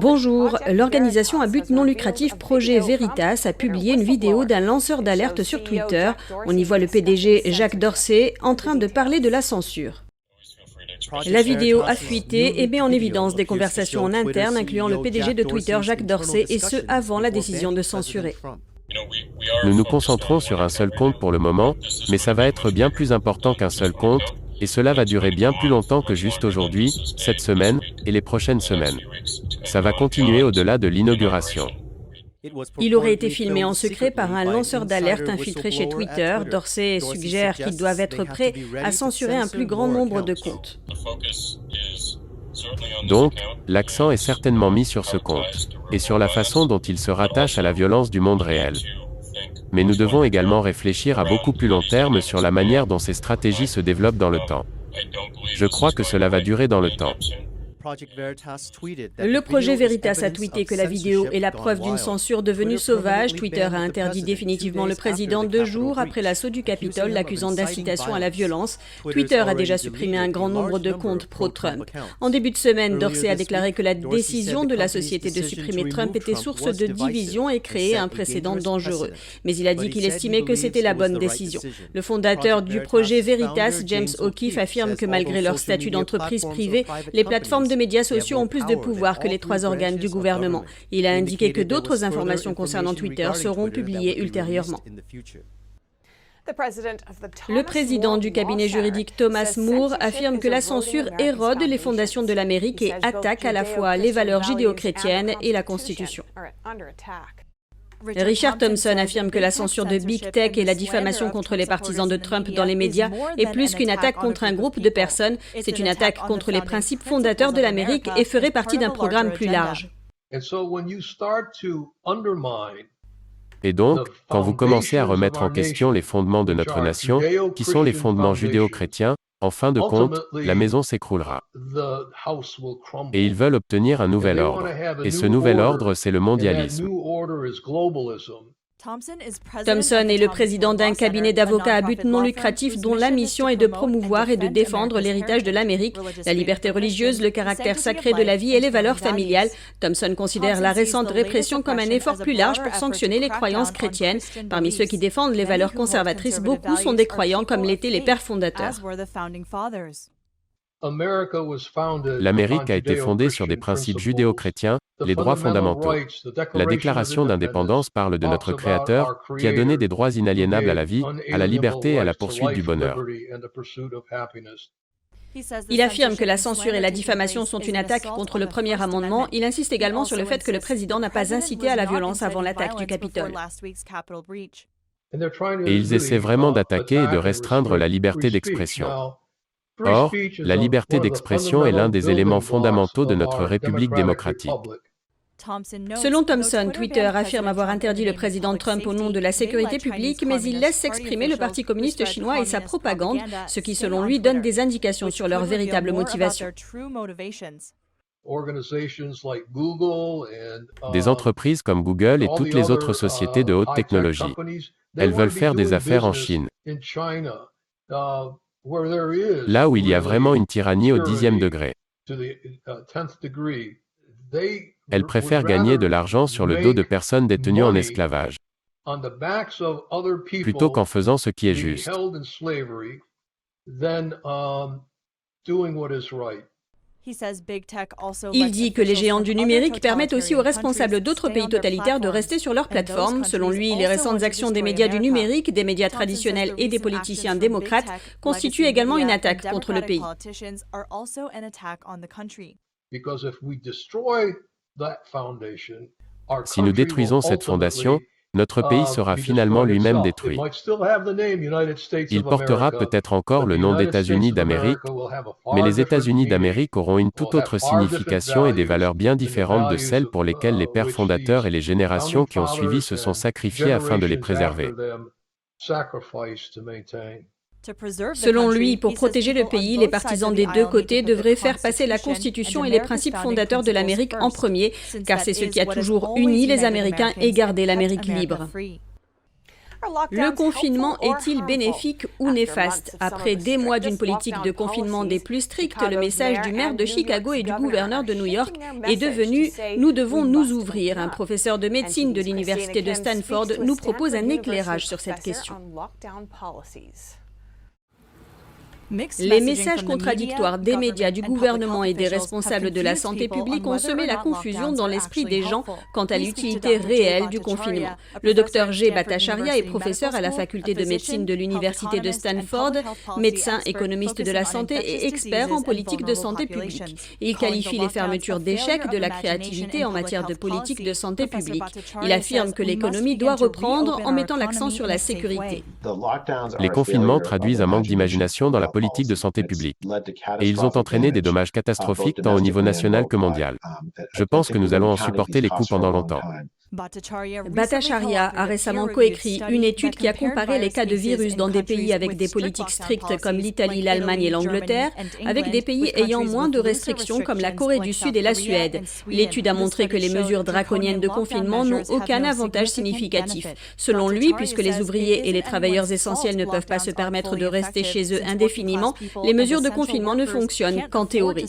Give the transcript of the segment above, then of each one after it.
Bonjour, l'organisation à but non lucratif Projet Veritas a publié une vidéo d'un lanceur d'alerte sur Twitter. On y voit le PDG Jack Dorsey en train de parler de la censure. La vidéo a fuité et met en évidence des conversations en interne incluant le PDG de Twitter Jack Dorsey et ce avant la décision de censurer. Nous nous concentrons sur un seul compte pour le moment, mais ça va être bien plus important qu'un seul compte, et cela va durer bien plus longtemps que juste aujourd'hui, cette semaine, et les prochaines semaines. Ça va continuer au-delà de l'inauguration. Il aurait été filmé en secret par un lanceur d'alerte infiltré chez Twitter. Dorsey suggère qu'ils doivent être prêts à censurer un plus grand nombre de comptes. Donc, l'accent est certainement mis sur ce compte, et sur la façon dont il se rattache à la violence du monde réel. Mais nous devons également réfléchir à beaucoup plus long terme sur la manière dont ces stratégies se développent dans le temps. Je crois que cela va durer dans le temps. Le projet Veritas a tweeté que la vidéo est la preuve d'une censure devenue sauvage. Twitter a interdit définitivement le président 2 jours après l'assaut du Capitole, l'accusant d'incitation à la violence. Twitter a déjà supprimé un grand nombre de comptes pro-Trump. En début de semaine, Dorsey a déclaré que la décision de la société de supprimer Trump était source de division et créait un précédent dangereux. Mais il a dit qu'il estimait que c'était la bonne décision. Le fondateur du projet Veritas, James O'Keefe, affirme que malgré leur statut d'entreprise privée, les plateformes de médias sociaux ont plus de pouvoir que les 3 organes du gouvernement. Il a indiqué que d'autres informations concernant Twitter seront publiées ultérieurement. Le président du cabinet juridique Thomas Moore affirme que la censure érode les fondations de l'Amérique et attaque à la fois les valeurs judéo-chrétiennes et la Constitution. Richard Thompson affirme que la censure de Big Tech et la diffamation contre les partisans de Trump dans les médias est plus qu'une attaque contre un groupe de personnes, c'est une attaque contre les principes fondateurs de l'Amérique et ferait partie d'un programme plus large. Et donc, quand vous commencez à remettre en question les fondements de notre nation, qui sont les fondements judéo-chrétiens, en fin de compte, la maison s'écroulera. Et ils veulent obtenir un nouvel ordre. Et ce nouvel ordre, c'est le mondialisme. Thompson est le président d'un cabinet d'avocats à but non lucratif dont la mission est de promouvoir et de défendre l'héritage de l'Amérique, la liberté religieuse, le caractère sacré de la vie et les valeurs familiales. Thompson considère la récente répression comme un effort plus large pour sanctionner les croyances chrétiennes. Parmi ceux qui défendent les valeurs conservatrices, beaucoup sont des croyants comme l'étaient les pères fondateurs. L'Amérique a été fondée sur des principes judéo-chrétiens, les droits fondamentaux. La Déclaration d'indépendance parle de notre Créateur, qui a donné des droits inaliénables à la vie, à la liberté et à la poursuite du bonheur. Il affirme que la censure et la diffamation sont une attaque contre le premier amendement. Il insiste également sur le fait que le président n'a pas incité à la violence avant l'attaque du Capitole. Et ils essaient vraiment d'attaquer et de restreindre la liberté d'expression. Or, la liberté d'expression est l'un des éléments fondamentaux de notre République démocratique. Selon Thompson, Twitter affirme avoir interdit le président Trump au nom de la sécurité publique, mais il laisse s'exprimer le Parti communiste chinois et sa propagande, ce qui selon lui donne des indications sur leur véritable motivation. Des entreprises comme Google et toutes les autres sociétés de haute technologie, elles veulent faire des affaires en Chine. Là où il y a vraiment une tyrannie au 10e degré. Elles préfèrent gagner de l'argent sur le dos de personnes détenues en esclavage, plutôt qu'en faisant ce qui est juste. Il dit que les géants du numérique permettent aussi aux responsables d'autres pays totalitaires de rester sur leur plateforme. Selon lui, les récentes actions des médias du numérique, des médias traditionnels et des politiciens démocrates constituent également une attaque contre le pays. Si nous détruisons cette fondation, notre pays sera finalement lui-même détruit. Il portera peut-être encore le nom d'États-Unis d'Amérique, mais les États-Unis d'Amérique auront une toute autre signification et des valeurs bien différentes de celles pour lesquelles les pères fondateurs et les générations qui ont suivi se sont sacrifiés afin de les préserver. Selon lui, pour protéger le pays, les partisans des 2 côtés devraient faire passer la Constitution et les principes fondateurs de l'Amérique en premier, car c'est ce qui a toujours uni les Américains et gardé l'Amérique libre. Le confinement est-il bénéfique ou néfaste? Après des mois d'une politique de confinement des plus strictes, le message du maire de Chicago et du gouverneur de New York est devenu « Nous devons nous ouvrir ». Un professeur de médecine de l'université de Stanford nous propose un éclairage sur cette question. Les messages contradictoires des médias, du gouvernement et des responsables de la santé publique ont semé la confusion dans l'esprit des gens quant à l'utilité réelle du confinement. Le docteur Jay Bhattacharya est professeur à la faculté de médecine de l'université de Stanford, médecin, économiste de la santé et expert en politique de santé publique. Il qualifie les fermetures d'échec de la créativité en matière de politique de santé publique. Il affirme que l'économie doit reprendre en mettant l'accent sur la sécurité. Les confinements traduisent un manque d'imagination dans la politique de santé publique. Et ils ont entraîné des dommages catastrophiques tant au niveau national que mondial. Je pense que nous allons en supporter les coûts pendant longtemps. Bhattacharya a récemment coécrit une étude qui a comparé les cas de virus dans des pays avec des politiques strictes comme l'Italie, l'Allemagne et l'Angleterre, avec des pays ayant moins de restrictions comme la Corée du Sud et la Suède. L'étude a montré que les mesures draconiennes de confinement n'ont aucun avantage significatif. Selon lui, puisque les ouvriers et les travailleurs essentiels ne peuvent pas se permettre de rester chez eux indéfiniment, les mesures de confinement ne fonctionnent qu'en théorie.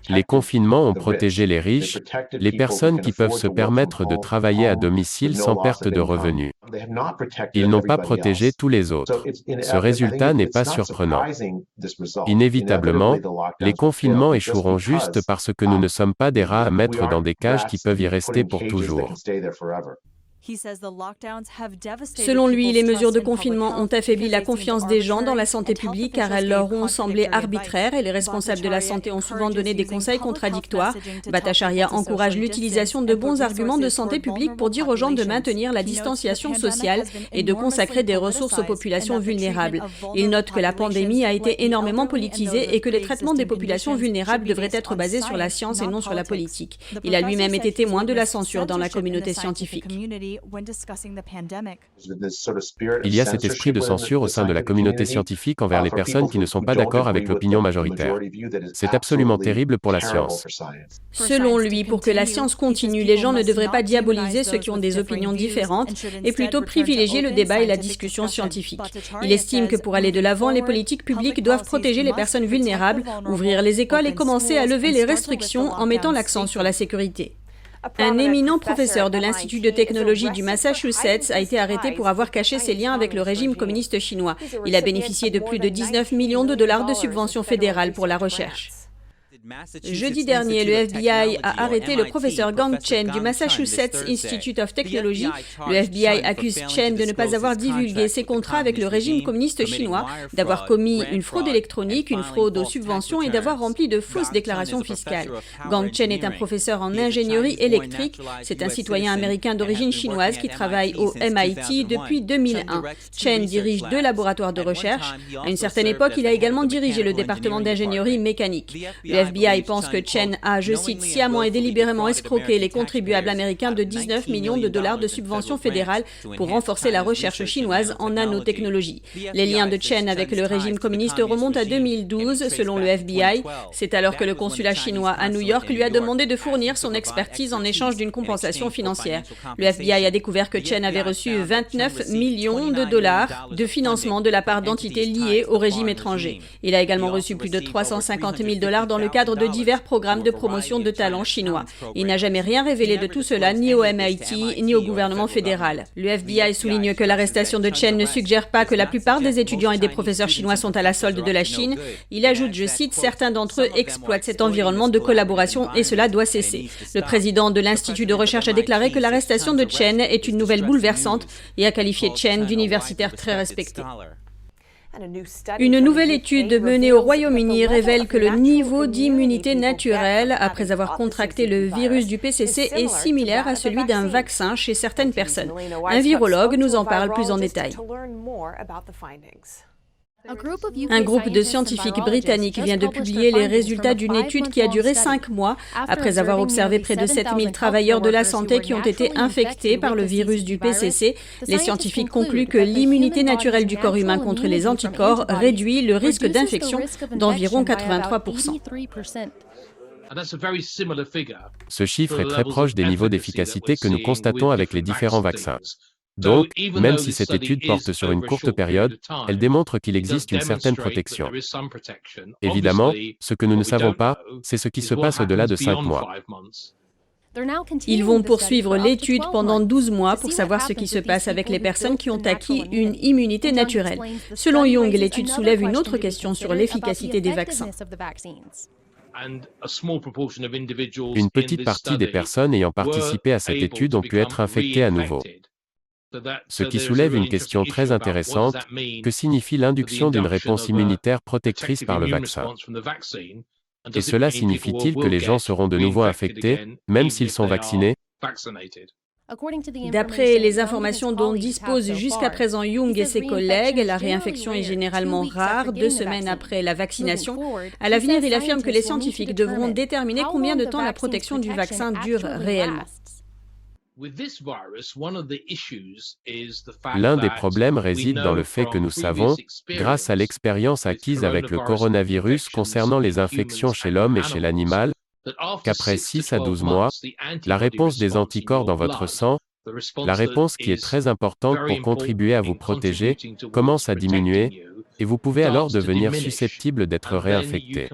Les confinements ont protégé les riches, les personnes qui peuvent se permettre de travailler à domicile sans perte de revenus. Ils n'ont pas protégé tous les autres. Ce résultat n'est pas surprenant. Inévitablement, les confinements échoueront juste parce que nous ne sommes pas des rats à mettre dans des cages qui peuvent y rester pour toujours. Selon lui, les mesures de confinement ont affaibli la confiance des gens dans la santé publique car elles leur ont semblé arbitraires et les responsables de la santé ont souvent donné des conseils contradictoires. Bhattacharya encourage l'utilisation de bons arguments de santé publique pour dire aux gens de maintenir la distanciation sociale et de consacrer des ressources aux populations vulnérables. Il note que la pandémie a été énormément politisée et que les traitements des populations vulnérables devraient être basés sur la science et non sur la politique. Il a lui-même été témoin de la censure dans la communauté scientifique. Il y a cet esprit de censure au sein de la communauté scientifique envers les personnes qui ne sont pas d'accord avec l'opinion majoritaire. C'est absolument terrible pour la science. Selon lui, pour que la science continue, les gens ne devraient pas diaboliser ceux qui ont des opinions différentes et plutôt privilégier le débat et la discussion scientifique. Il estime que pour aller de l'avant, les politiques publiques doivent protéger les personnes vulnérables, ouvrir les écoles et commencer à lever les restrictions en mettant l'accent sur la sécurité. Un éminent professeur de l'Institut de technologie du Massachusetts a été arrêté pour avoir caché ses liens avec le régime communiste chinois. Il a bénéficié de plus de 19 millions de dollars de subventions fédérales pour la recherche. Jeudi dernier, le FBI a arrêté le professeur Gang Chen du Massachusetts Institute of Technology. Le FBI accuse Chen de ne pas avoir divulgué ses contrats avec le régime communiste chinois, d'avoir commis une fraude électronique, une fraude aux subventions et d'avoir rempli de fausses déclarations fiscales. Gang Chen est un professeur en ingénierie électrique. C'est un citoyen américain d'origine chinoise qui travaille au MIT depuis 2001. Chen dirige 2 laboratoires de recherche. À une certaine époque, il a également dirigé le département d'ingénierie mécanique. Le FBI pense que Chen a, je cite, sciemment et délibérément escroqué les contribuables américains de 19 millions de dollars de subventions fédérales pour renforcer la recherche chinoise en nanotechnologie. Les liens de Chen avec le régime communiste remontent à 2012, selon le FBI. C'est alors que le consulat chinois à New York lui a demandé de fournir son expertise en échange d'une compensation financière. Le FBI a découvert que Chen avait reçu 29 millions de dollars de financement de la part d'entités liées au régime étranger. Il a également reçu plus de 350 000 dollars dans le cadre de divers programmes de promotion de talents chinois. Il n'a jamais rien révélé de tout cela, ni au MIT, ni au gouvernement fédéral. Le FBI souligne que l'arrestation de Chen ne suggère pas que la plupart des étudiants et des professeurs chinois sont à la solde de la Chine. Il ajoute, je cite, « Certains d'entre eux exploitent cet environnement de collaboration et cela doit cesser ». Le président de l'Institut de recherche a déclaré que l'arrestation de Chen est une nouvelle bouleversante et a qualifié Chen d'universitaire très respecté. Une nouvelle étude menée au Royaume-Uni révèle que le niveau d'immunité naturelle après avoir contracté le virus du PCC est similaire à celui d'un vaccin chez certaines personnes. Un virologue nous en parle plus en détail. Un groupe de scientifiques britanniques vient de publier les résultats d'une étude qui a duré 5 mois. Après avoir observé près de 7000 travailleurs de la santé qui ont été infectés par le virus du PCC, les scientifiques concluent que l'immunité naturelle du corps humain contre les anticorps réduit le risque d'infection d'environ 83%. Ce chiffre est très proche des niveaux d'efficacité que nous constatons avec les différents vaccins. Donc, même si cette étude porte sur une courte période, elle démontre qu'il existe une certaine protection. Évidemment, ce que nous ne savons pas, c'est ce qui se passe au-delà de 5 mois. Ils vont poursuivre l'étude pendant 12 mois pour savoir ce qui se passe avec les personnes qui ont acquis une immunité naturelle. Selon Young, l'étude soulève une autre question sur l'efficacité des vaccins. Une petite partie des personnes ayant participé à cette étude ont pu être infectées à nouveau. Ce qui soulève une question très intéressante, que signifie l'induction d'une réponse immunitaire protectrice par le vaccin? Et cela signifie-t-il que les gens seront de nouveau infectés, même s'ils sont vaccinés? D'après les informations dont disposent jusqu'à présent Young et ses collègues, la réinfection est généralement rare 2 semaines après la vaccination. À l'avenir, il affirme que les scientifiques devront déterminer combien de temps la protection du vaccin dure réellement. L'un des problèmes réside dans le fait que nous savons, grâce à l'expérience acquise avec le coronavirus concernant les infections chez l'homme et chez l'animal, qu'après 6 à 12 mois, la réponse des anticorps dans votre sang, la réponse qui est très importante pour contribuer à vous protéger, commence à diminuer, et vous pouvez alors devenir susceptible d'être réinfecté.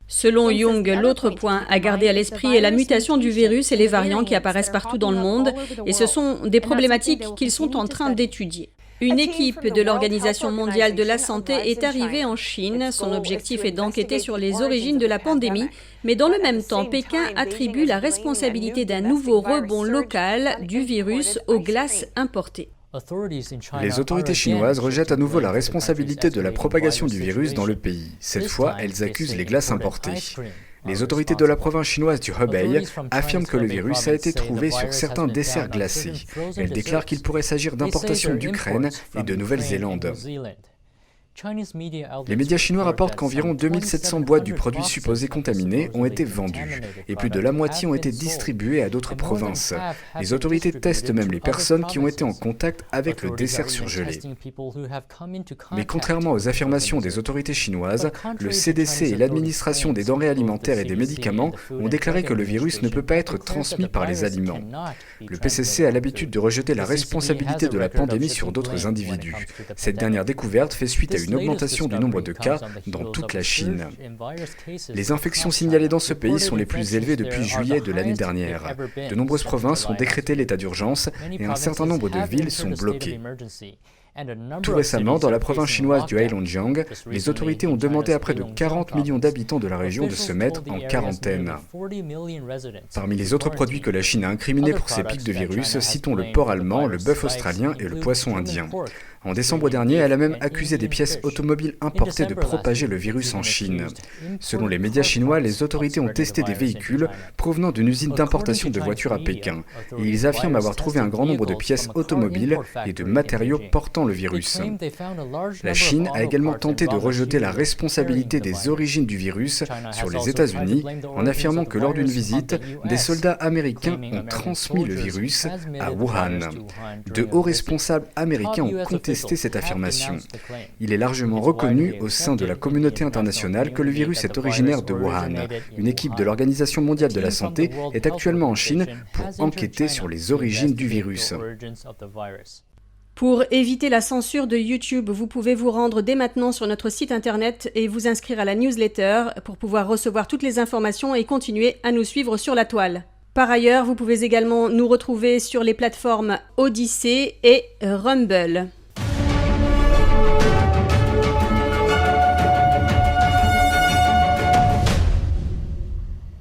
Selon Young, l'autre point à garder à l'esprit est la mutation du virus et les variants qui apparaissent partout dans le monde, et ce sont des problématiques qu'ils sont en train d'étudier. Une équipe de l'Organisation mondiale de la santé est arrivée en Chine. Son objectif est d'enquêter sur les origines de la pandémie, mais dans le même temps, Pékin attribue la responsabilité d'un nouveau rebond local du virus aux glaces importées. Les autorités chinoises rejettent à nouveau la responsabilité de la propagation du virus dans le pays. Cette fois, elles accusent les glaces importées. Les autorités de la province chinoise du Hebei affirment que le virus a été trouvé sur certains desserts glacés. Elles déclarent qu'il pourrait s'agir d'importations d'Ukraine et de Nouvelle-Zélande. Les médias chinois rapportent qu'environ 2700 boîtes du produit supposé contaminé ont été vendues, et plus de la moitié ont été distribuées à d'autres provinces. Les autorités testent même les personnes qui ont été en contact avec le dessert surgelé. Mais contrairement aux affirmations des autorités chinoises, le CDC et l'administration des denrées alimentaires et des médicaments ont déclaré que le virus ne peut pas être transmis par les aliments. Le PCC a l'habitude de rejeter la responsabilité de la pandémie sur d'autres individus. Cette dernière découverte fait suite à une augmentation du nombre de cas dans toute la Chine. Les infections signalées dans ce pays sont les plus élevées depuis juillet de l'année dernière. De nombreuses provinces ont décrété l'état d'urgence et un certain nombre de villes sont bloquées. Tout récemment, dans la province chinoise du Heilongjiang, les autorités ont demandé à près de 40 millions d'habitants de la région de se mettre en quarantaine. Parmi les autres produits que la Chine a incriminés pour ces pics de virus, citons le porc allemand, le bœuf australien et le poisson indien. En décembre dernier, elle a même accusé des pièces automobiles importées de propager le virus en Chine. Selon les médias chinois, les autorités ont testé des véhicules provenant d'une usine d'importation de voitures à Pékin, et ils affirment avoir trouvé un grand nombre de pièces automobiles et de matériaux portant le virus. La Chine a également tenté de rejeter la responsabilité des origines du virus sur les États-Unis, en affirmant que lors d'une visite, des soldats américains ont transmis le virus à Wuhan. De hauts responsables américains ont contesté cette affirmation. Il est largement reconnu au sein de la communauté internationale que le virus est originaire de Wuhan. Une équipe de l'Organisation mondiale de la santé est actuellement en Chine pour enquêter sur les origines du virus. Pour éviter la censure de YouTube, vous pouvez vous rendre dès maintenant sur notre site internet et vous inscrire à la newsletter pour pouvoir recevoir toutes les informations et continuer à nous suivre sur la toile. Par ailleurs, vous pouvez également nous retrouver sur les plateformes Odyssey et Rumble.